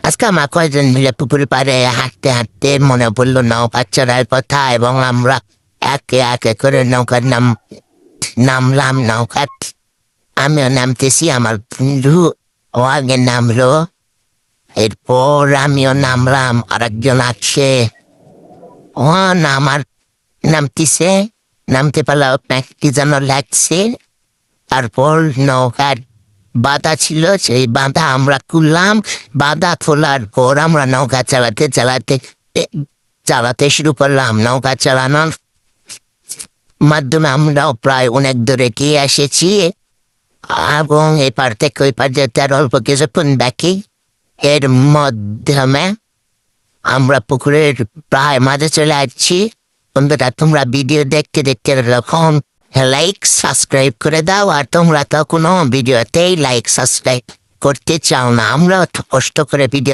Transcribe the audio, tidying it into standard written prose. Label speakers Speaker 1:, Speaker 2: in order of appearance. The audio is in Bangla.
Speaker 1: আজকে আমরা কয়েকজন মিলে পুকুর পাড়ে হাঁটতে হাঁটতে মনে পড়লো নৌকা চড়ার কথা, এবং আমরা একে একে করে নৌকার নামলাম। নৌকা আমিও নামতেছি, আমার বন্ধু ও আগে নামলো, এরপর আমিও নামলাম, আরেকজন আছে ও নামতিছে, নামতে পারলে কি যেন লাগছে। তারপর নৌকার বাধা ছিল, সেই বাধা আমরা খুললাম। বাধা খোলার পর আমরা নৌকা চালাতে শুরু করলাম। নৌকা চালানোর মাধ্যমে আমরাও প্রায় অনেক দূরে গিয়ে এসেছি, এবং এপার থেকে ওই পার যেতে আর অল্প কিছুক্ষণ বাকি। এর মাধ্যমে আমরা পুকুরের প্রায় মাঝে চলে আসছি। বন্ধুরা, তোমরা ভিডিও দেখতে দেখতে এরকম লাইক সাবস্ক্রাইব করে দাও, আর তোমরা তো কোনো ভিডিওতেই লাইক সাবস্ক্রাইব করতে চাও না। আমরা কষ্ট করে ভিডিও